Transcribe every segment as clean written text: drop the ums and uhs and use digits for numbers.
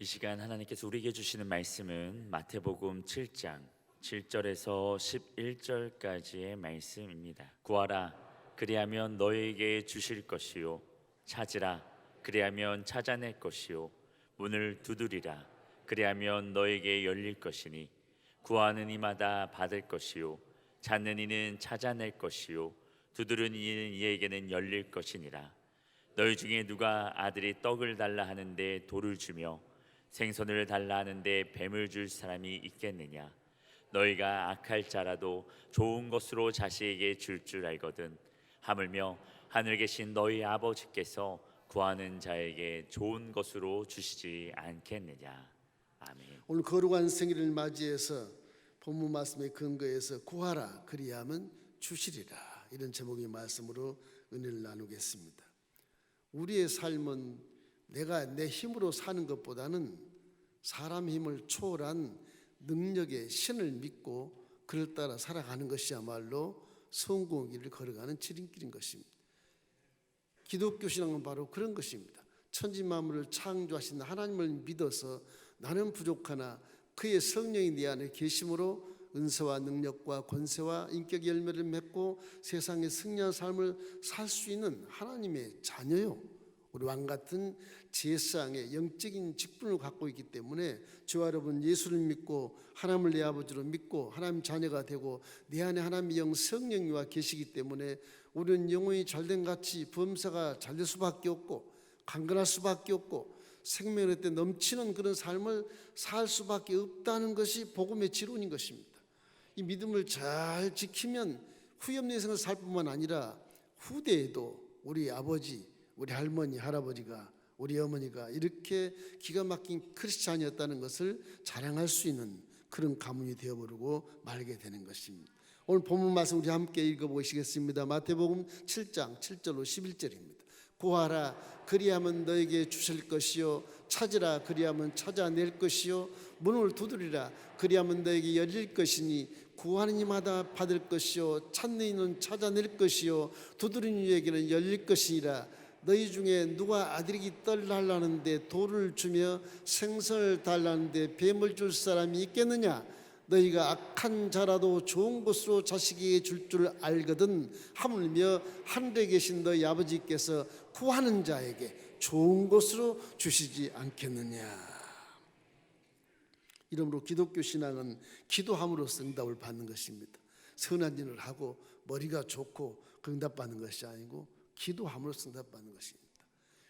이 시간 하나님께서 우리에게 주시는 말씀은 마태복음 7장 7절에서 11절까지의 말씀입니다. 구하라 그리하면 너희에게 주실 것이요, 찾으라 그리하면 찾아낼 것이요, 문을 두드리라 그리하면 너희에게 열릴 것이니 구하는 이마다 받을 것이요, 찾는 이는 찾아낼 것이요, 두드리는 이는 이에게는 열릴 것이니라. 너희 중에 누가 아들이 떡을 달라 하는데 돌을 주며 생선을 달라 하는데 뱀을 줄 사람이 있겠느냐? 너희가 악할 자라도 좋은 것으로 자식에게 줄 알거든 하물며 하늘에 계신 너희 아버지께서 구하는 자에게 좋은 것으로 주시지 않겠느냐? 아멘. 오늘 거룩한 생일을 맞이해서 본문 말씀에 근거해서 구하라 그리하면 주시리라, 이런 제목의 말씀으로 은혜를 나누겠습니다. 우리의 삶은 내가 내 힘으로 사는 것보다는 사람 힘을 초월한 능력의 신을 믿고 그를 따라 살아가는 것이야말로 성공의 길을 걸어가는 지름길인 것입니다. 기독교 신앙은 바로 그런 것입니다. 천지 만물을 창조하신 하나님을 믿어서 나는 부족하나 그의 성령이 내 안에 계심으로 은사와 능력과 권세와 인격의 열매를 맺고 세상에 승리한 삶을 살 수 있는 하나님의 자녀요, 우리 왕같은 제사장의 영적인 직분을 갖고 있기 때문에 저와 여러분 예수를 믿고 하나님을 내 아버지로 믿고 하나님 자녀가 되고 내 안에 하나님의 영 성령이와 계시기 때문에 우리는 영혼이 잘된 같이 범사가 잘될 수밖에 없고 강건할 수밖에 없고 생명의 때 넘치는 그런 삶을 살 수밖에 없다는 것이 복음의 지론인 것입니다. 이 믿음을 잘 지키면 후회 없는 인생을 살 뿐만 아니라 후대에도 우리 아버지, 우리 할머니, 할아버지가, 우리 어머니가 이렇게 기가 막힌 크리스찬이었다는 것을 자랑할 수 있는 그런 가문이 되어버리고 말게 되는 것입니다. 오늘 본문 말씀 우리 함께 읽어보시겠습니다. 마태복음 7장 7절로 11절입니다. 구하라 그리하면 너에게 주실 것이요, 찾으라 그리하면 찾아낼 것이요, 문을 두드리라 그리하면 너에게 열릴 것이니 구하는 이마다 받을 것이요, 찾는 이는 찾아낼 것이요, 두드리는 이에게는 열릴 것이니라. 너희 중에 누가 아들에게 떡을 달라는데 돌을 주며 생선을 달라는데 뱀을 줄 사람이 있겠느냐? 너희가 악한 자라도 좋은 것으로 자식에게 줄 알거든 하물며 하늘에 계신 너희 아버지께서 구하는 자에게 좋은 것으로 주시지 않겠느냐? 이러므로 기독교 신앙은 기도함으로써 응답을 받는 것입니다. 선한 일을 하고 머리가 좋고 응답받는 것이 아니고 기도함으로써 응답받는 것입니다.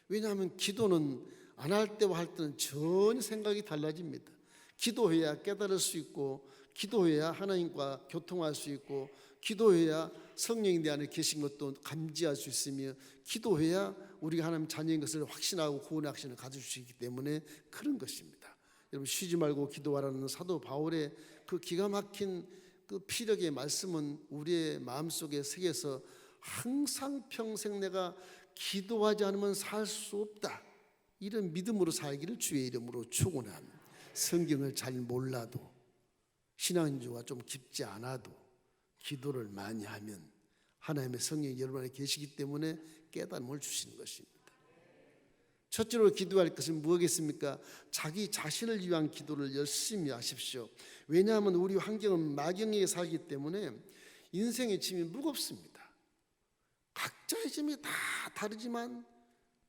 왜냐하면 기도는 안 할 때와 할 때는 전혀 생각이 달라집니다. 기도해야 깨달을 수 있고, 기도해야 하나님과 교통할 수 있고, 기도해야 성령이 내 안에 계신 것도 감지할 수 있으며, 기도해야 우리가 하나님 자녀인 것을 확신하고 구원의 확신을 가질 수 있기 때문에 그런 것입니다. 여러분, 쉬지 말고 기도하라는 사도 바울의 그 기가 막힌 그 피력의 말씀은 우리의 마음속에 새겨서 항상 평생 내가 기도하지 않으면 살 수 없다, 이런 믿음으로 살기를 주의 이름으로 축원합니다. 성경을 잘 몰라도 신앙인주가 좀 깊지 않아도 기도를 많이 하면 하나님의 성령이 여러분 안에 계시기 때문에 깨달음을 주시는 것입니다. 첫째로 기도할 것은 무엇이겠습니까? 자기 자신을 위한 기도를 열심히 하십시오. 왜냐하면 우리 환경은 마경에 살기 때문에 인생의 짐이 무겁습니다. 각자의 짐이 다 다르지만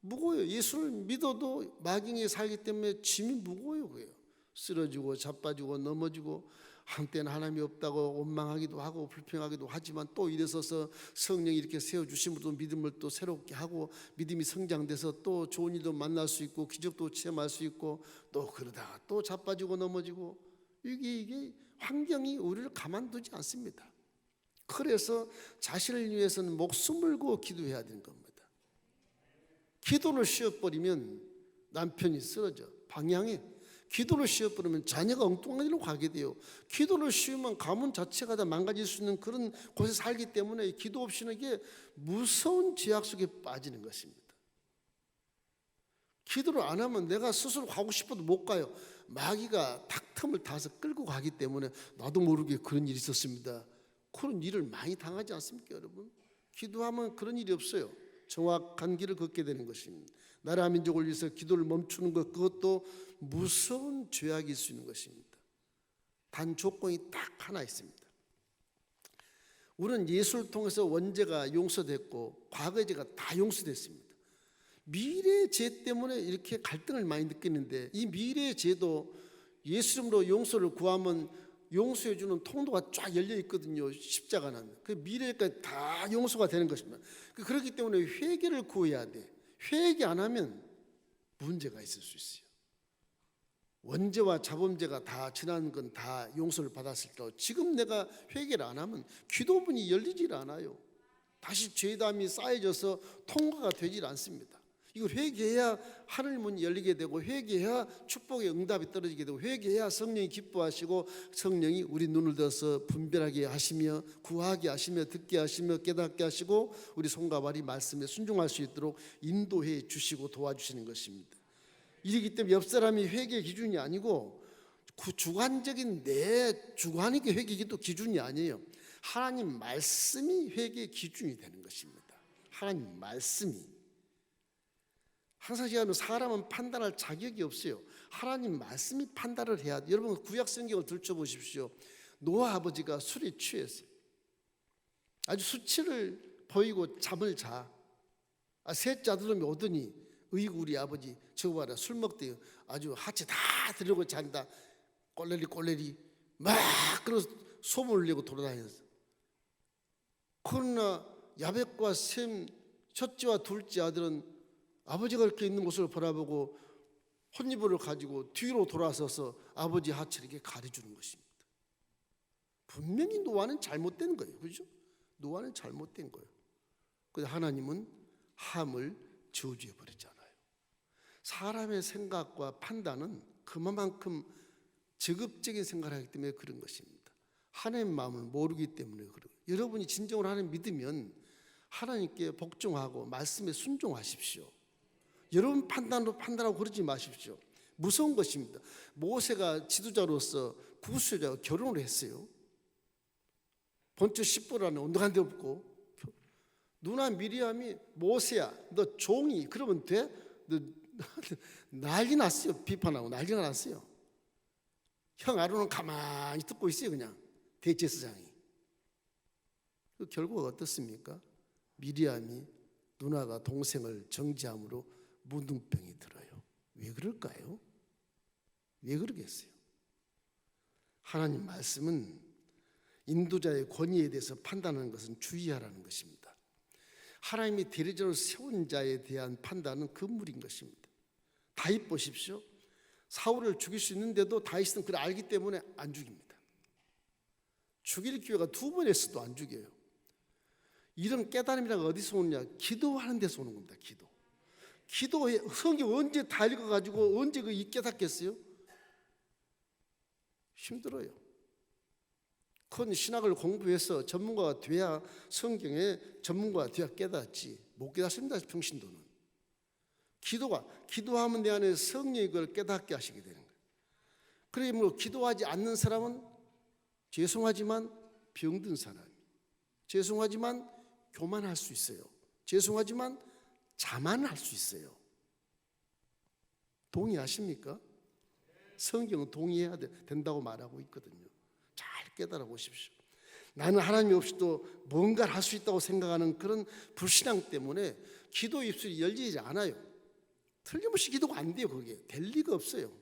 무거워요. 예수를 믿어도 마경에 살기 때문에 짐이 무거워요. 쓰러지고 자빠지고 넘어지고 한때는 하나님이 없다고 원망하기도 하고 불평하기도 하지만 또 일어서서 성령이 이렇게 세워주심으로 믿음을 또 새롭게 하고 믿음이 성장돼서 또 좋은 일도 만날 수 있고 기적도 체험할 수 있고 또 그러다가 또 자빠지고 넘어지고 이게 환경이 우리를 가만두지 않습니다. 그래서 자신을 위해서는 목숨을 걸고 기도해야 되는 겁니다. 기도를 쉬어버리면 남편이 쓰러져 방향에, 기도를 쉬어버리면 자녀가 엉뚱한 일로 가게 돼요. 기도를 쉬우면 가문 자체가 다 망가질 수 있는 그런 곳에 살기 때문에 기도 없이는 이게 무서운 죄악 속에 빠지는 것입니다. 기도를 안 하면 내가 스스로 가고 싶어도 못 가요. 마귀가 탁틈을 타서 끌고 가기 때문에 나도 모르게 그런 일이 있었습니다. 그런 일을 많이 당하지 않습니까, 여러분? 기도하면 그런 일이 없어요. 정확한 길을 걷게 되는 것입니다. 나라 민족을 위해서 기도를 멈추는 것, 그것도 무서운 죄악일 수 있는 것입니다. 단 조건이 딱 하나 있습니다. 우리는 예수를 통해서 원죄가 용서됐고 과거의 죄가 다 용서됐습니다. 미래의 죄 때문에 이렇게 갈등을 많이 느끼는데, 이 미래의 죄도 예수 이름으로 용서를 구하면 용서해 주는 통로가 쫙 열려 있거든요. 십자가는 그 미래까지 다 용서가 되는 것입니다. 그렇기 때문에 회개를 구해야 돼. 회개 안 하면 문제가 있을 수 있어요. 원죄와 자범죄가 다 지난 건 다 용서를 받았을 때, 지금 내가 회개를 안 하면 기도문이 열리질 않아요. 다시 죄담이 쌓여져서 통과가 되질 않습니다. 이걸 회개해야 하늘 문이 열리게 되고, 회개해야 축복의 응답이 떨어지게 되고, 회개해야 성령이 기뻐하시고, 성령이 우리 눈을 들어서 분별하게 하시며 구하게 하시며 듣게 하시며 깨닫게 하시고, 우리 손과 발이 말씀에 순종할 수 있도록 인도해 주시고 도와주시는 것입니다. 이러기 때문에 옆 사람이 회개 기준이 아니고, 주관적인 내 주관이 회개기도 기준이 아니에요. 하나님 말씀이 회개 기준이 되는 것입니다. 하나님 말씀이. 항상 제가 사람은 판단할 자격이 없어요. 하나님 말씀이 판단을 해야 돼요. 여러분 구약 성경을 들춰보십시오. 노아 아버지가 술에 취했어요. 아주 수치를 보이고 잠을 자. 셋째 아들놈이 오더니, 어이구 우리 아버지 저거 봐라, 술 먹대요. 아주 하체 다 들고 잔다. 꼴레리 막 그런 소문을 내고 돌아다녔어. 그러나 야벳과 셈 첫째와 둘째 아들은 아버지가 이렇게 있는 모습을 바라보고 혼이불을 가지고 뒤로 돌아서서 아버지 하체를 이렇게 가려주는 것입니다. 분명히 노아는 잘못된 거예요. 그렇죠? 노아는 잘못된 거예요. 그런데 하나님은 함을 저주해 버렸잖아요. 사람의 생각과 판단은 그만큼 적극적인 생각을 하기 때문에 그런 것입니다. 하나님의 마음을 모르기 때문에 그래요. 여러분이 진정으로 하나님 믿으면 하나님께 복종하고 말씀에 순종하십시오. 여러분 판단으로 판단하고 그러지 마십시오. 무서운 것입니다. 모세가 지도자로서 구수자와 결혼을 했어요. 본처 십보라는 온당한 데 없고, 누나 미리암이 모세야 너 종이 그러면 돼? 너 난리 났어요. 비판하고 난리가 났어요. 형 아론은 가만히 듣고 있어요. 그냥 대제사장이. 결과가 어떻습니까? 미리암이 누나가 동생을 정죄함으로 문둥병이 들어요. 왜 그럴까요? 왜 그러겠어요? 하나님 말씀은 인도자의 권위에 대해서 판단하는 것은 주의하라는 것입니다. 하나님이 대리자로 세운 자에 대한 판단은 금물인 것입니다. 다윗 보십시오. 사울을 죽일 수 있는데도 다윗은 그걸 알기 때문에 안 죽입니다. 죽일 기회가 2번 했어도 안 죽여요. 이런 깨달음이란 어디서 오느냐? 기도하는 데서 오는 겁니다. 기도해. 성경 언제 다 읽어가지고 언제 그 깨닫겠어요? 힘들어요. 큰 신학을 공부해서 전문가가 돼야, 성경에 전문가가 돼야 깨닫지, 못 깨닫습니다. 평신도는. 기도하면 내 안에 성령이 그걸 깨닫게 하시게 되는 거예요. 그러므로 기도하지 않는 사람은 죄송하지만 병든 사람이, 죄송하지만 교만할 수 있어요. 죄송하지만 자만할 수 있어요. 동의하십니까? 성경은 동의해야 된다고 말하고 있거든요. 잘 깨달아 보십시오. 나는 하나님 없이도 뭔가를 할 수 있다고 생각하는 그런 불신앙 때문에 기도 입술이 열리지 않아요. 틀림없이 기도가 안 돼요. 그게 될 리가 없어요.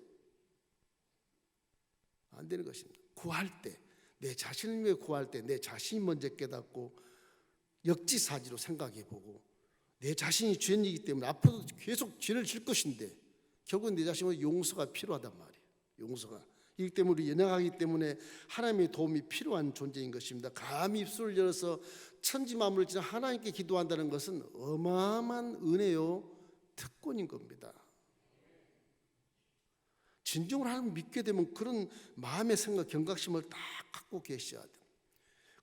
안 되는 것입니다. 구할 때, 내 자신을 위해 구할 때 내 자신이 먼저 깨닫고 역지사지로 생각해 보고, 내 자신이 죄인이기 때문에 앞으로도 계속 죄를 질 것인데 결국은 내 자신은 용서가 필요하단 말이에요. 용서가. 이기 때문에 우리 연약하기 때문에 하나님의 도움이 필요한 존재인 것입니다. 감히 입술을 열어서 천지만물을 지나 하나님께 기도한다는 것은 어마어마한 은혜요, 특권인 겁니다. 진정으로 하나님을 믿게 되면 그런 마음의 생각, 경각심을 다 갖고 계셔야 돼요.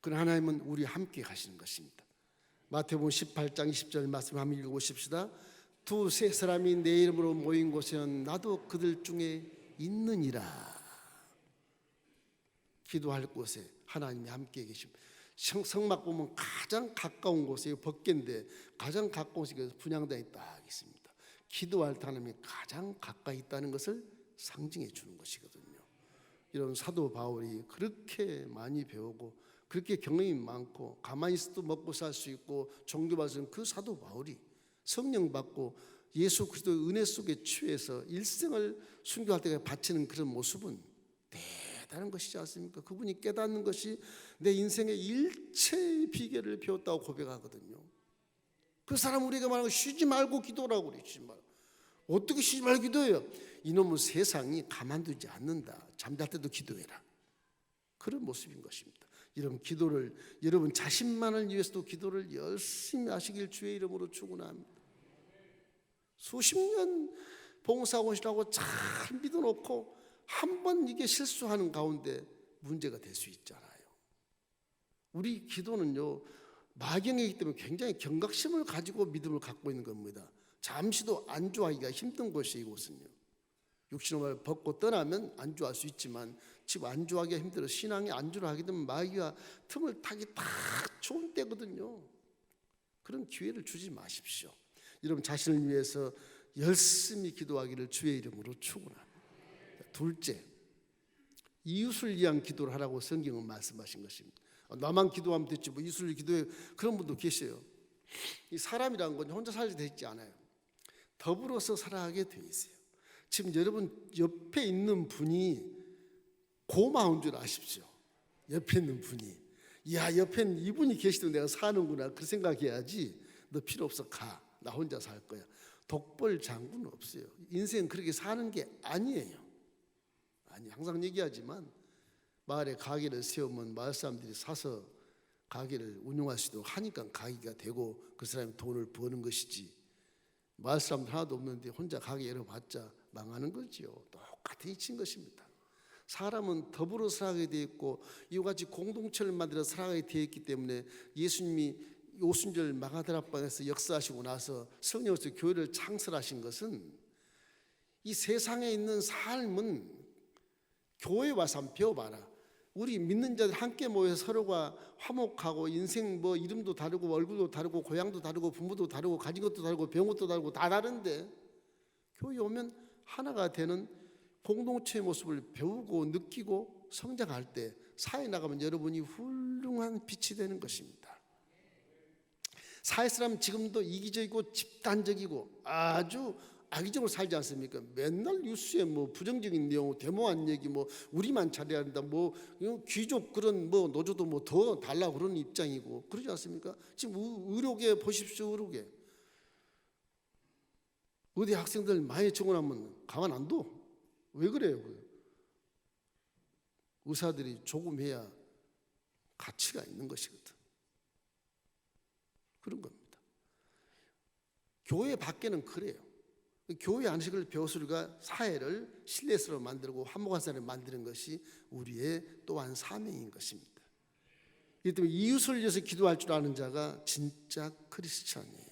그런 하나님은 우리 함께 가시는 것입니다. 마태복음 18장 20절 말씀 한번 읽어보십시다. 2-3 사람이 내 이름으로 모인 곳에는 나도 그들 중에 있느니라. 기도할 곳에 하나님이 함께 계십니다. 성막 보면 가장 가까운 곳에 법궤인데 가장 가까운 곳에 분향단이 딱 있습니다. 기도할 때 하나님이 가장 가까이 있다는 것을 상징해 주는 것이거든요. 이런 사도 바울이 그렇게 많이 배우고 그렇게 경험이 많고 가만히 있어도 먹고 살 수 있고 종교받은 그 사도 바울이 성령 받고 예수 그리스도의 은혜 속에 취해서 일생을 순교할 때까지 바치는 그런 모습은 대단한 것이지 않습니까? 그분이 깨닫는 것이 내 인생의 일체의 비결을 배웠다고 고백하거든요. 그 사람 우리가 말하는 쉬지 말고 기도라고 그래. 쉬지 말고. 어떻게 쉬지 말고 기도해요? 이놈은 세상이 가만두지 않는다. 잠잘 때도 기도해라. 그런 모습인 것입니다. 여러분 기도를 여러분 자신만을 위해서도 기도를 열심히 하시길 주의 이름으로 축원합니다. 수십 년 봉사원이라고 잘 믿어놓고 한 번 이게 실수하는 가운데 문제가 될 수 있잖아요. 우리 기도는요 마경이기 때문에 굉장히 경각심을 가지고 믿음을 갖고 있는 겁니다. 잠시도 안주하기가 힘든 것이 이곳은요. 육신을 벗고 떠나면 안주할 수 있지만 지금 안주하기가 힘들어. 신앙이 안주를 하게 되면 마귀가 틈을 타기 딱 좋은 때거든요. 그런 기회를 주지 마십시오. 여러분 자신을 위해서 열심히 기도하기를 주의 이름으로 축원합니다. 둘째, 이웃을 위한 기도를 하라고 성경은 말씀하신 것입니다. 나만 기도하면 됐지 뭐 이웃을 기도해. 그런 분도 계세요. 이 사람이라는 건 혼자 살게 되지 않아요. 더불어서 살아가게 돼 있어요. 지금 여러분 옆에 있는 분이 고마운 줄 아십시오. 옆에 있는 분이 야 옆에 이분이 계시던 내가 사는구나 그 생각해야지. 너 필요 없어 가. 나 혼자 살 거야. 독벌 장군은 없어요. 인생 그렇게 사는 게 아니에요. 아니 항상 얘기하지만 마을에 가게를 세우면 마을 사람들이 사서 가게를 운영할 수 있도록 하니까 가게가 되고 그 사람이 돈을 버는 것이지. 마을 사람들 하나도 없는데 혼자 가게 열어봤자 망하는 거지요. 똑같은 이치인 것입니다. 사람은 더불어 살아가게 되어 있고 이와 같이 공동체를 만들어 살아가게 되어 있기 때문에 예수님이 오순절 마가다락방에서 역사하시고 나서 성령으로서 교회를 창설하신 것은 이 세상에 있는 삶은 교회에 와서 한번 배워봐라. 우리 믿는 자들 함께 모여서 서로가 화목하고 인생 뭐 이름도 다르고 얼굴도 다르고 고향도 다르고 부모도 다르고 가진 것도 다르고 배운 것도 다르고 다 다른데 교회 오면 하나가 되는 공동체의 모습을 배우고 느끼고 성장할 때 사회에 나가면 여러분이 훌륭한 빛이 되는 것입니다. 사회 사람은 지금도 이기적이고 집단적이고 아주 악의적으로 살지 않습니까? 맨날 뉴스에 뭐 부정적인 내용, 데모한 얘기, 뭐 우리만 잘해야 한다, 뭐 귀족 그런 뭐 노조도 뭐 더 달라 그런 입장이고 그러지 않습니까? 지금 의료계 보십시오, 의료계. 의대 학생들 많이 증원하면 가만 안 둬. 왜 그래요? 의사들이 조금 해야 가치가 있는 것이거든. 그런 겁니다. 교회 밖에는 그래요. 교회 안식을 배워서 우리가 사회를 신뢰스러워 만들고 화목한 사회를 만드는 것이 우리의 또한 사명인 것입니다. 이 때문에 이웃을 위해서 기도할 줄 아는 자가 진짜 크리스찬이에요.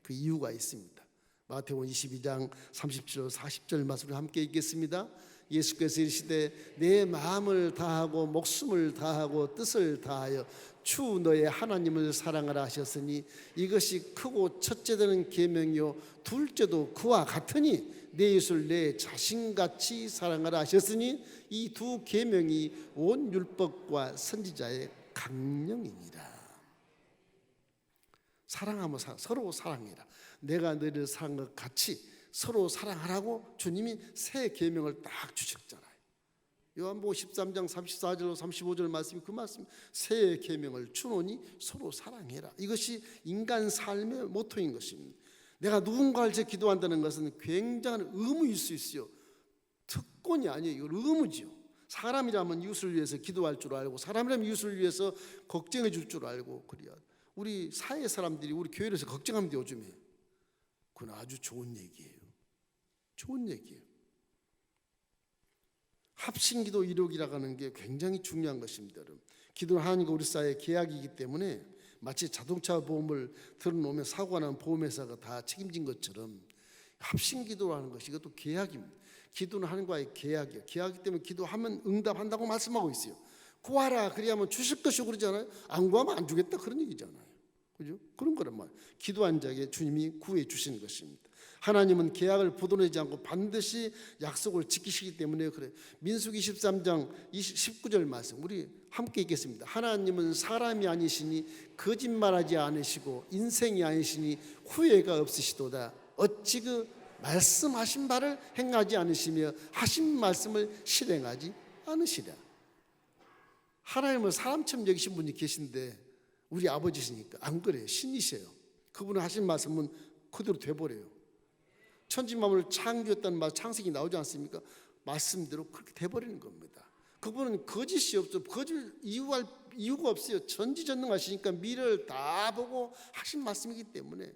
그 이유가 있습니다. 마태복음 22장 37절 40절 말씀을 함께 읽겠습니다. 예수께서 이르시되 내 마음을 다하고 목숨을 다하고 뜻을 다하여 주 너의 하나님을 사랑하라 하셨으니 이것이 크고 첫째 되는 계명이요 둘째도 그와 같으니 내 이웃을 내 자신같이 사랑하라 하셨으니 이 두 계명이 온 율법과 선지자의 강령이니라. 사랑하며 서로 사랑해라. 내가 너희를 사랑한 것 같이 서로 사랑하라고 주님이 새 계명을 딱 주셨잖아요. 요한복음 13장 34절 35절 말씀이 그 말씀. 새 계명을 주노니 서로 사랑해라. 이것이 인간 삶의 모토인 것입니다. 내가 누군가를 위해 기도한다는 것은 굉장한 의무일 수 있어요. 특권이 아니에요. 이건 의무지요. 사람이라면 이웃을 위해서 기도할 줄 알고 사람이라면 이웃을 위해서 걱정해 줄 줄 알고 그래야. 우리 사회 사람들이 우리 교회에서 걱정합니다. 요즘에. 그건 아주 좋은 얘기예요. 좋은 얘기예요. 합심기도 이룩이라고 하는 게 굉장히 중요한 것입니다. 여러분. 기도는 하나님과 우리 사이의 계약이기 때문에 마치 자동차 보험을 들어놓으면 사고가 나면 보험회사가 다 책임진 것처럼 합심기도라는 것이 이것도 계약입니다. 기도는 하나님과의 계약이에요. 계약이기 때문에 기도하면 응답한다고 말씀하고 있어요. 구하라 그리하면 주실 것이고 그러잖아요. 안 구하면 안 주겠다 그런 얘기잖아요. 그죠? 그런 거란 말이에요. 기도한 자에게 주님이 구해 주시는 것입니다. 하나님은 계약을 보존하지 않고 반드시 약속을 지키시기 때문에 그래요. 민수기 13장 19절 말씀 우리 함께 읽겠습니다. 하나님은 사람이 아니시니 거짓말하지 않으시고 인생이 아니시니 후회가 없으시도다. 어찌 그 말씀하신 바를 행하지 않으시며 하신 말씀을 실행하지 않으시랴. 하나님을 사람처럼 여기신 분이 계신데 우리 아버지시니까 안 그래요. 신이세요. 그분은 하신 말씀은 그대로 돼버려요. 천지만물을 창조했다는 말 창세기 나오지 않습니까? 말씀대로 그렇게 돼버리는 겁니다. 그분은 거짓이 없어. 거짓 이유할 이유가 없어요. 전지전능하시니까 미래를 다 보고 하신 말씀이기 때문에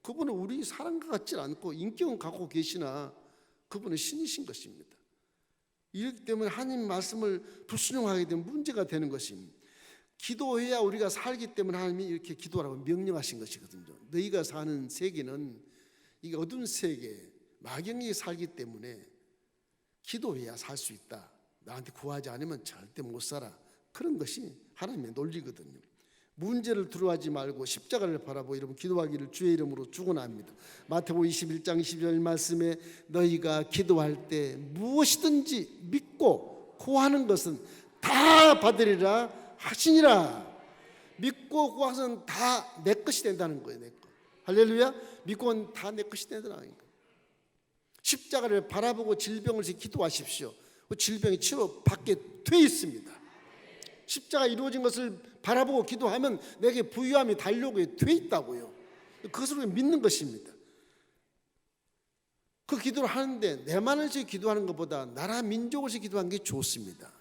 그분은 우리 사람과 같지 않고 인격은 갖고 계시나 그분은 신이신 것입니다. 이렇기 때문에 하나님 말씀을 불순종하게 되면 문제가 되는 것입니다. 기도해야 우리가 살기 때문에 하나님이 이렇게 기도하라고 명령하신 것이거든요. 너희가 사는 세계는 이게 어두운 세계, 마귀에 살기 때문에 기도해야 살 수 있다. 나한테 구하지 않으면 절대 못 살아. 그런 것이 하나님의 논리거든요. 문제를 두려워하지 말고 십자가를 바라보고 여러분 기도하기를 주의 이름으로 축원합니다. 마태복음 21장 22절 말씀에 너희가 기도할 때 무엇이든지 믿고 구하는 것은 다 받으리라 하시니라. 믿고 구하는 것은 다 내 것이 된다는 거예요. 내 것. 할렐루야. 믿고는 다 내 것이 된다는 거예요. 십자가를 바라보고 질병을 기도하십시오. 그 질병이 치료받게 돼 있습니다. 십자가 이루어진 것을 바라보고 기도하면 내게 부유함이 달려오게 돼 있다고요. 그것을 믿는 것입니다. 그 기도를 하는데 내만을 위해서 기도하는 것보다 나라 민족을 위해서 기도하는 게 좋습니다.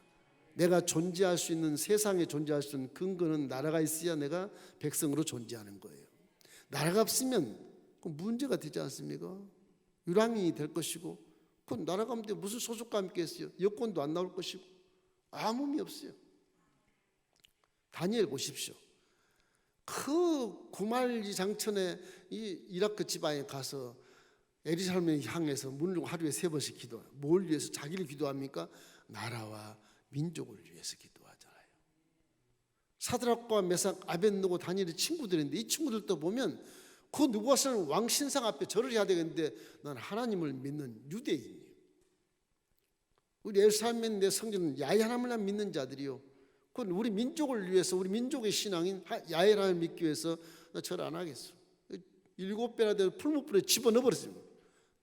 내가 존재할 수 있는 세상에 존재할 수 있는 근거는 나라가 있어야 내가 백성으로 존재하는 거예요. 나라가 없으면 그 문제가 되지 않습니까? 유랑이 될 것이고 그 나라가 없는데 무슨 소속감이 있겠어요? 여권도 안 나올 것이고 아무 의미 없어요. 다니엘 보십시오. 그 구말리 장천에 이 이라크 지방에 가서 예루살렘을 향해서 문을 하루에 3번씩 기도해요. 뭘 위해서 자기를 기도합니까? 나라와 민족을 위해서 기도하잖아요. 사드락과 메삭, 아벳느고, 다니엘의 친구들인데 이 친구들도 보면 그 누구와서는 왕 신상 앞에 절을 해야 되겠는데 난 하나님을 믿는 유대인이에요. 우리 예루살렘에 있는 내 성전은 야훼 하나님을 믿는 자들이요. 그건 우리 민족을 위해서 우리 민족의 신앙인 야훼 하나님을 믿기 위해서 나 절 안 하겠어. 7배나 되는 풀무불에 집어넣어버렸습니다.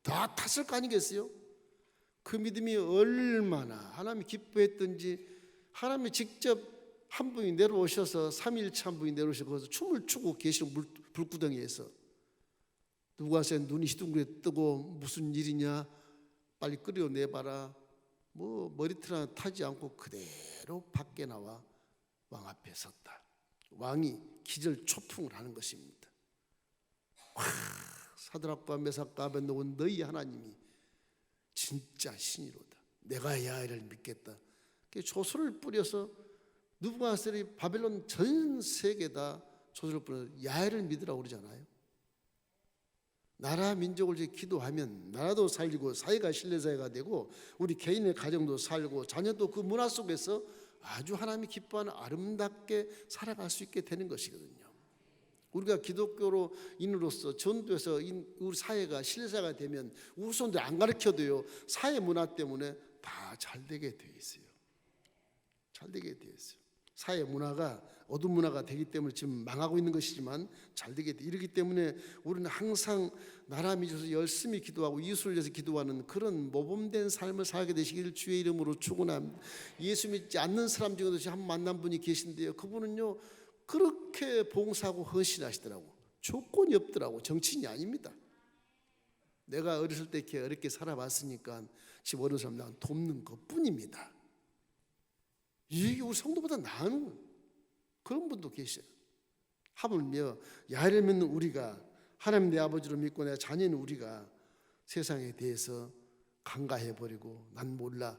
다 탔을 거 아니겠어요? 그 믿음이 얼마나 하나님이 기뻐했던지 하나님이 직접 한 분이 내려오셔서 3일차 한 분이 내려오셔서 거기서 춤을 추고 계시는 불구덩이에서 누가서 눈이 희둥그레 뜨고 무슨 일이냐 빨리 끌어내봐라 뭐 머리털 하나 타지 않고 그대로 밖에 나와 왕 앞에 섰다. 왕이 기절 초풍을 하는 것입니다. 사드락과 메삭과 아벳느고 너희 하나님이 진짜 신이로다. 내가 야훼를 믿겠다. 조소를 뿌려서 느부갓네살이 바벨론 전 세계다 조소를 뿌려서 야훼를 믿으라고 그러잖아요. 나라 민족을 위해 기도하면 나라도 살리고 사회가 신뢰사회가 되고 우리 개인의 가정도 살고 자녀도 그 문화 속에서 아주 하나님이 기뻐하는 아름답게 살아갈 수 있게 되는 것이거든요. 우리가 기독교로 인으로서 전도해서 우리 사회가 신뢰사회가 되면 우선도 안 가르쳐도요 사회 문화 때문에 다 잘 되게 돼 있어요. 잘 되게 돼 있어요. 사회 문화가 어두운 문화가 되기 때문에 지금 망하고 있는 것이지만 잘 되게 돼. 이러기 때문에 우리는 항상 나라 민족에서 열심히 기도하고 이웃을 위해서 기도하는 그런 모범된 삶을 살게 되시기를 주의 이름으로 축원합니다. 예수 믿지 않는 사람 중에도 한 만난 분이 계신데요. 그분은요 그렇게 봉사하고 헌신하시더라고. 조건이 없더라고. 정치인이 아닙니다. 내가 어렸을 때 이렇게 어렵게 살아봤으니까 지금 어린 사람 난 돕는 것뿐입니다. 이게 우리 성도보다 나은 그런 분도 계셔요. 하물며 야훼를 믿는 우리가 하나님 내 아버지로 믿고 내 자녀는 우리가 세상에 대해서 간과해버리고 난 몰라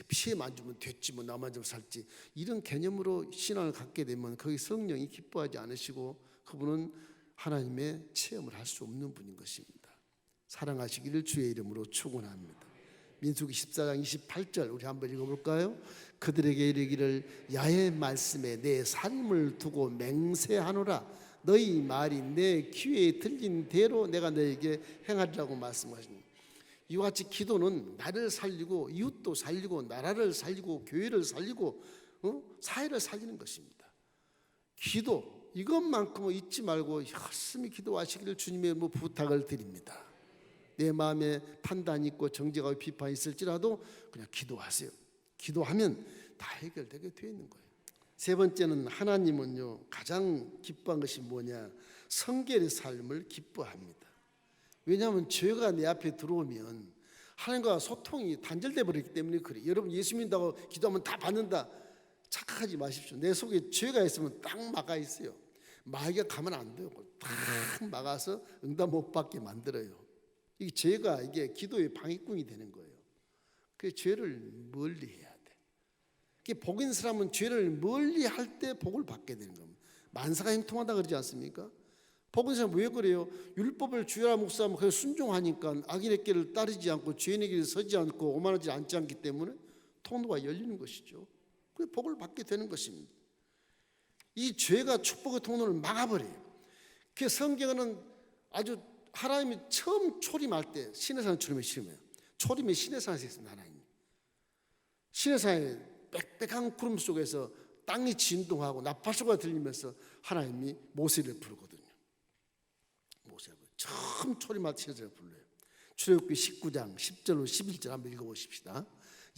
피해만 주면 됐지 뭐 나만 좀 살지 이런 개념으로 신앙을 갖게 되면 거기 성령이 기뻐하지 않으시고 그분은 하나님의 체험을 할 수 없는 분인 것입니다. 사랑하시기를 주의 이름으로 축원합니다. 민수기 14장 28절 우리 한번 읽어볼까요? 그들에게 이르기를 야의 말씀에 내 삶을 두고 맹세하노라. 너희 말이 내 귀에 들린 대로 내가 너에게 행하리라고 말씀하십니다. 이와 같이 기도는 나를 살리고 이웃도 살리고 나라를 살리고 교회를 살리고 사회를 살리는 것입니다. 기도 이것만큼은 잊지 말고 열심히 기도하시기를 주님의 부탁을 드립니다. 내 마음에 판단이 있고 정죄가 비판이 있을지라도 그냥 기도하세요. 기도하면 다 해결되게 되어 있는 거예요. 세 번째는 하나님은요 가장 기뻐한 것이 뭐냐? 성결의 삶을 기뻐합니다. 왜냐하면 죄가 내 앞에 들어오면 하나님과 소통이 단절돼 버리기 때문에 그래요. 여러분 예수 믿는다고 기도하면 다 받는다 착각하지 마십시오. 내 속에 죄가 있으면 딱 막아 있어요. 마귀가 가면 안 돼요. 딱 막아서 응답 못 받게 만들어요. 이 죄가 이게 기도의 방해꾼이 되는 거예요. 그 죄를 멀리 해야 돼. 복 있는 사람은 죄를 멀리 할 때 복을 받게 되는 겁니다. 만사가 형통하다 그러지 않습니까? 복 있는 사람은 왜 그래요? 율법을 주야라 묵상하면 그냥 순종하니까 악인의 길을 따르지 않고 죄인의 길을 서지 않고 오만하지 않지 않기 때문에 통로가 열리는 것이죠. 그 복을 받게 되는 것입니다. 이 죄가 축복의 통로를 막아버려요. 그 성경은 아주 하나님이 처음 초림할 때 시내산 초림해요. 초림이 시내산에서 있습니다. 하나님 시내산의 빽빽한 구름 속에서 땅이 진동하고 나팔소리가 들리면서 하나님이 모세를 부르거든요. 모세를 처음 초림할 때 시내산을 불러요. 출애굽기 19장 10절로 11절 한번 읽어보십시다.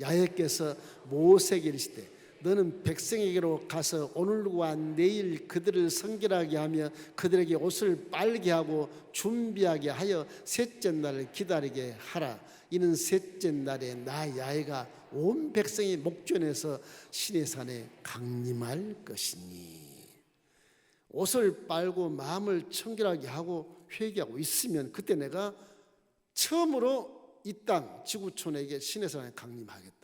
야훼께서 모세에게 이르시되 너는 백성에게로 가서 오늘과 내일 그들을 성결하게 하며 그들에게 옷을 빨게 하고 준비하게 하여 셋째 날을 기다리게 하라. 이는 셋째 날에 나 야훼가 온 백성의 목전에서 시내산에 강림할 것이니. 옷을 빨고 마음을 청결하게 하고 회개하고 있으면 그때 내가 처음으로 이 땅 지구촌에게 시내산에 강림하겠다.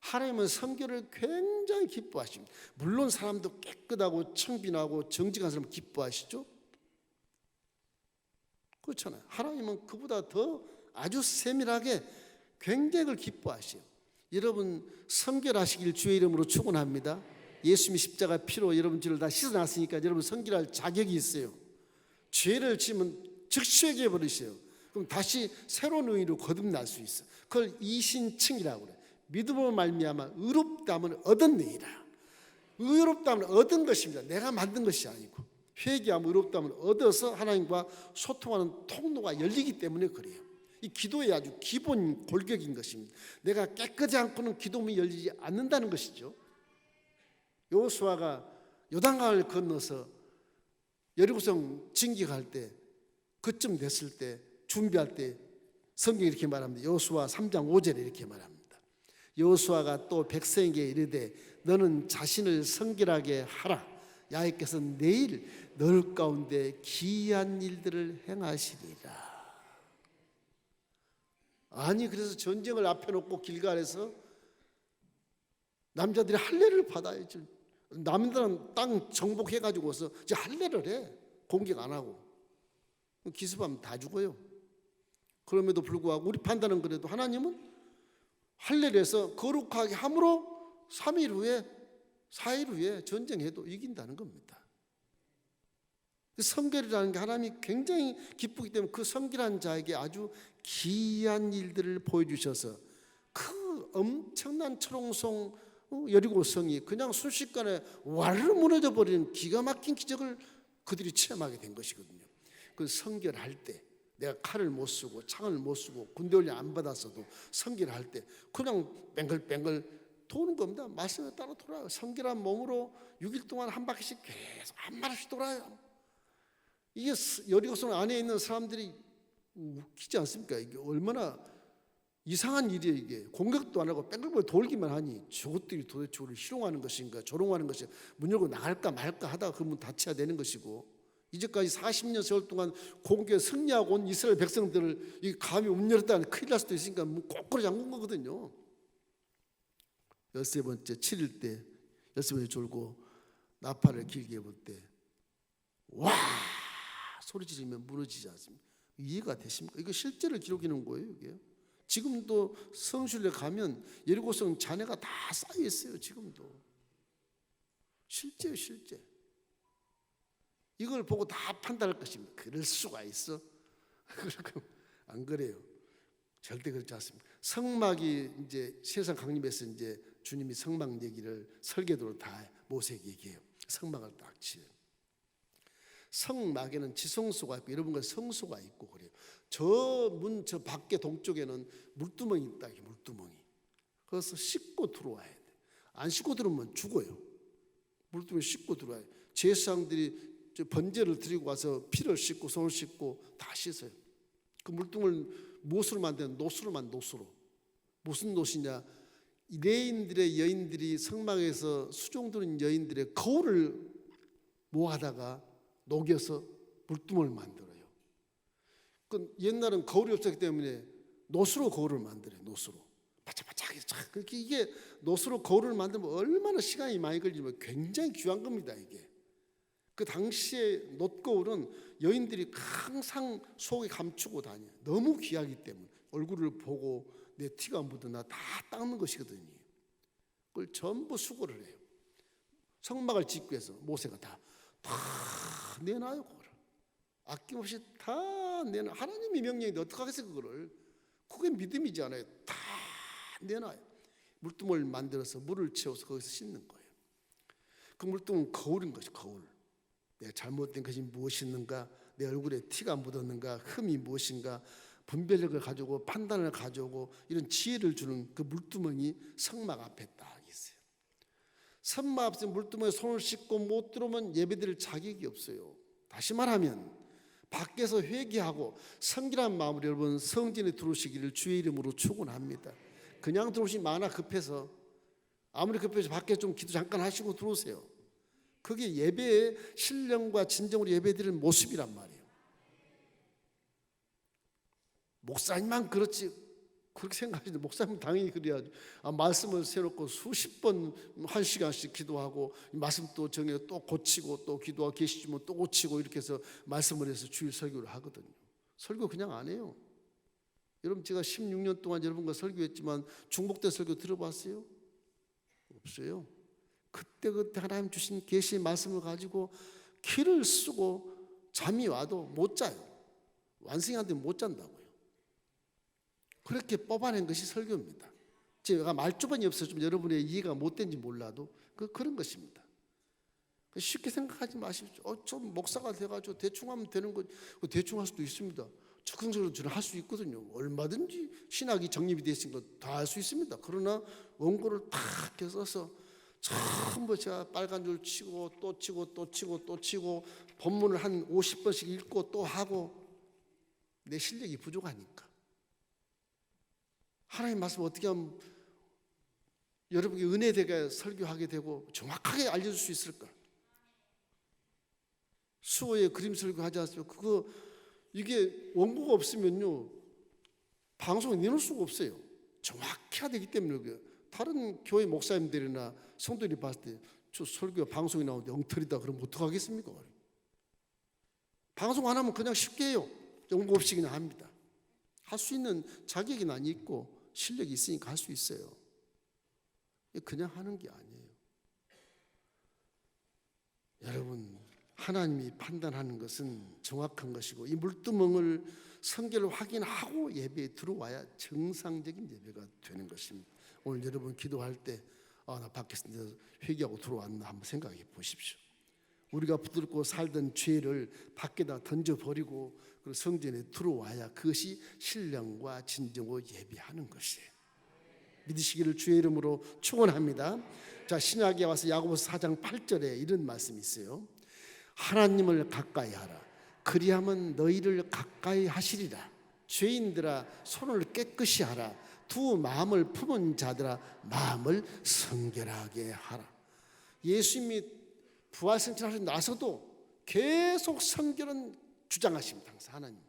하나님은 성결을 굉장히 기뻐하십니다. 물론 사람도 깨끗하고 청빈하고 정직한 사람 기뻐하시죠? 그렇잖아요. 하나님은 그보다 더 아주 세밀하게 굉장히 그걸 기뻐하셔요. 여러분 성결하시길 주의 이름으로 축원합니다. 예수님이 십자가 피로 여러분 죄를 다 씻어놨으니까 여러분 성결할 자격이 있어요. 죄를 지으면 즉시 회개해 버리세요. 그럼 다시 새로운 의로 거듭날 수 있어요. 그걸 이신칭이라고 그래요. 믿음으로 말미암아 의롭다함을 얻었느니라. 의롭다함을 얻은 것입니다. 내가 만든 것이 아니고 회개하면 의롭다함을 얻어서 하나님과 소통하는 통로가 열리기 때문에 그래요. 이 기도의 아주 기본 골격인 것입니다. 내가 깨끗하지 않고는 기도문이 열리지 않는다는 것이죠. 여호수아가 요단강을 건너서 여리고성 진격할 때 그쯤 됐을 때 준비할 때 성경이 이렇게 말합니다. 여호수아 3장 5절에 이렇게 말합니다. 여호수아가 또 백성에게 이르되 너는 자신을 성결하게 하라. 야훼께서 내일 너희 가운데 기이한 일들을 행하시리라. 아니 그래서 전쟁을 앞에 놓고 길갈에서 남자들이 할례를 받아야죠. 남들은 땅 정복해가지고서 이제 할례를 해. 공격 안 하고 기습하면 다 죽어요. 그럼에도 불구하고 우리 판단은 그래도 하나님은 할례를 해서 거룩하게 함으로 3일 후에 4일 후에 전쟁해도 이긴다는 겁니다. 성결이라는 게 하나님이 굉장히 기쁘기 때문에 그 성결한 자에게 아주 기이한 일들을 보여주셔서 그 엄청난 철옹성 여리고성이 그냥 순식간에 와르르 무너져 버리는 기가 막힌 기적을 그들이 체험하게 된 것이거든요. 그 성결할 때 내가 칼을 못 쓰고 창을 못 쓰고 군대 훈련 안 받았어도 성결할 때 그냥 뱅글뱅글 도는 겁니다. 말씀에 따라 돌아요. 성결한 몸으로 6일 동안 한 바퀴씩 계속 한 마리씩 돌아요. 이게 여리고성 안에 있는 사람들이 웃기지 않습니까? 이게 얼마나 이상한 일이에요. 이게 공격도 안 하고 뺑글뺑글 돌기만 하니 저것들이 도대체 우리를 희롱하는 것인가 조롱하는 것인가. 문 열고 나갈까 말까 하다가 그 문 닫혀야 되는 것이고 이제까지 40년 세월 동안 공격에 승리하고 온 이스라엘 백성들을 이 감히 문 열었다는 큰일 날 수도 있으니까 문 거꾸로 잠근 거거든요. 13번째 7일 때 13번째 졸고 나팔을 길게 불 때 와 소리 지르면 무너지지 않습니까? 이해가 되십니까? 이거 실제로 기록해 놓은 거예요. 이게 지금도 성실에 가면 예리고성 잔해가 다 쌓여 있어요. 지금도. 실제요, 실제. 이걸 보고 다 판단할 것입니다. 그럴 수가 있어? 안 그래요. 절대 그렇지 않습니다. 성막이 이제 세상 강림에서 이제 주님이 성막 얘기를 설계도로 다 모세에게 얘기해요. 성막을 딱 지어요. 성막에는 지성소가 있고 여러분과 성소가 있고 그래요. 저 밖에 동쪽에는 물두멍이 있다. 물두멍이. 그래서 씻고 들어와야 돼. 안 씻고 들어오면 죽어요. 물두멍 씻고 들어와야 돼. 제사장들이 번제를 드리고 와서 피를 씻고 손을 씻고 다 씻어요. 그 물두멍을 무엇으로 만드는? 노수로 만든 노수로. 무슨 노시냐? 레인들의 여인들이 성막에서 수종드는 여인들의 거울을 모아다가 녹여서 물두멍을 만들어요. 그 옛날은 거울이 없었기 때문에 노수로 거울을 만들어요. 노수로 바짝바짝하게. 그렇게 이게 노수로 거울을 만들면 얼마나 시간이 많이 걸리면 굉장히 귀한 겁니다. 이게 그 당시에 놋거울은 여인들이 항상 속에 감추고 다녀요. 너무 귀하기 때문에 얼굴을 보고 내 티가 묻으나 다 닦는 것이거든요. 그걸 전부 수고를 해요. 성막을 짓기 위해서 모세가 다 내놔요. 그거를 아낌없이 다 내놔. 하나님의 명령인데 어떡하겠어요 그거를. 그게 믿음이지 않아요. 다 내놔요. 물두멍을 만들어서 물을 채워서 거기서 씻는 거예요. 그 물두멍은 거울인 것이 거울. 내가 잘못된 것이 무엇이었는가, 내 얼굴에 티가 묻었는가, 흠이 무엇인가, 분별력을 가지고 판단을 가지고 이런 지혜를 주는 그 물두멍이 성막 앞에 딱 있어요. 성막 앞에 물두멍에 손을 씻고 못 들어오면 예배드릴 자격이 없어요. 다시 말하면 밖에서 회개하고 성결한 마음으로 여러분 성전에 들어오시기를 주의 이름으로 축원합니다. 그냥 들어오시면 많아 급해서, 아무리 급해서 밖에 좀 기도 잠깐 하시고 들어오세요. 그게 예배의 신령과 진정으로 예배드리는 모습이란 말이에요. 목사님만 그렇지 그렇게 생각하시는데, 목사님 당연히 그래야죠. 말씀을 세놓고 수십 번 1시간씩 기도하고 말씀 또 정해 또 고치고 또 기도하고 계시지면 또 고치고 이렇게 해서 말씀을 해서 주일 설교를 하거든요. 설교 그냥 안 해요. 여러분 제가 16년 동안 여러분과 설교했지만 중복된 설교 들어봤어요? 없어요. 그때그때 하나님 주신 계시의 말씀을 가지고 키를 쓰고 잠이 와도 못 자요. 완승한테 못 잔다고요. 그렇게 뽑아낸 것이 설교입니다. 제가 말주변이 없어서 좀 여러분의 이해가 못된지 몰라도 그런 것입니다. 쉽게 생각하지 마십시오. 좀 목사가 돼가지고 대충 하면 되는 거, 대충 할 수도 있습니다. 적극적으로 저는 할 수 있거든요. 얼마든지 신학이 정립이 되어 있으니까 다 할 수 있습니다. 그러나 원고를 탁 써서 전부 제가 빨간 줄 치고 또 치고 또 치고 또 치고 본문을 한 50번씩 읽고 또 하고 내 실력이 부족하니까. 하나님 말씀 어떻게 하면 여러분에게 은혜되게 설교하게 되고 정확하게 알려줄 수 있을까? 수호의 그림 설교하지 않습니까? 이게 원고가 없으면요 방송에 내놓을 수가 없어요. 정확히 해야 되기 때문에. 다른 교회 목사님들이나 성도들이 봤을 때 저 설교 방송에 나오는데 엉터리다 그러면 어떡하겠습니까? 방송 안 하면 그냥 쉽게 해요. 원고 없이 그냥 합니다. 할 수 있는 자격이 난 있고 실력이 있으니까 할 수 있어요. 그냥 하는 게 아니에요. 여러분 하나님이 판단하는 것은 정확한 것이고 이 물두멍을 성결을 확인하고 예배에 들어와야 정상적인 예배가 되는 것입니다. 오늘 여러분 기도할 때 나 밖에서 회개하고 들어왔나 한번 생각해 보십시오. 우리가 붙들고 살던 죄를 밖에다 던져버리고 성전에 들어와야 그것이 신령과 진정으로 예배하는 것이에요. 믿으시기를 주의 이름으로 축원합니다. 자, 신약에 와서 야고보서 4장 8절에 이런 말씀이 있어요. 하나님을 가까이 하라. 그리하면 너희를 가까이 하시리라. 죄인들아 손을 깨끗이 하라. 두 마음을 품은 자들아 마음을 성결하게 하라. 예수님이 부활승천하시고 나서도 계속 성결은 주장하십니다. 항상 하나님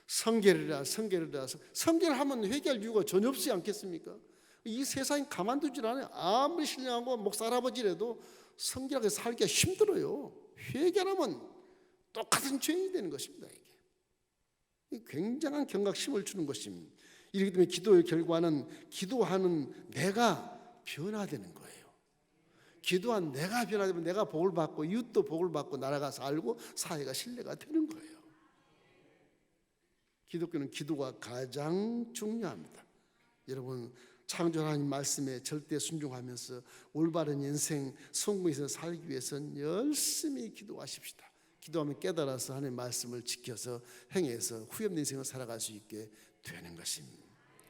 성결이라 성결이라. 성결하면 회개할 이유가 전혀 없지 않겠습니까? 이 세상이 가만두질 않아요. 아무리 신령하고 목사 할아버지라도 성결하게 살기가 힘들어요. 회개하면 똑같은 죄인이 되는 것입니다. 이게 굉장한 경각심을 주는 것입니다. 이렇기 때문에 기도의 결과는 기도하는 내가 변화되는 거예요. 기도한 내가 변화되면 내가 복을 받고 이웃도 복을 받고 나라가 살고 사회가 신뢰가 되는 거예요. 기독교는 기도가 가장 중요합니다. 여러분 창조 하나님 말씀에 절대 순종하면서 올바른 인생 성공에서 살기 위해서는 열심히 기도하십시다. 기도하면 깨달아서 하나님의 말씀을 지켜서 행해서 후회없는 인생을 살아갈 수 있게 되는 것입니다.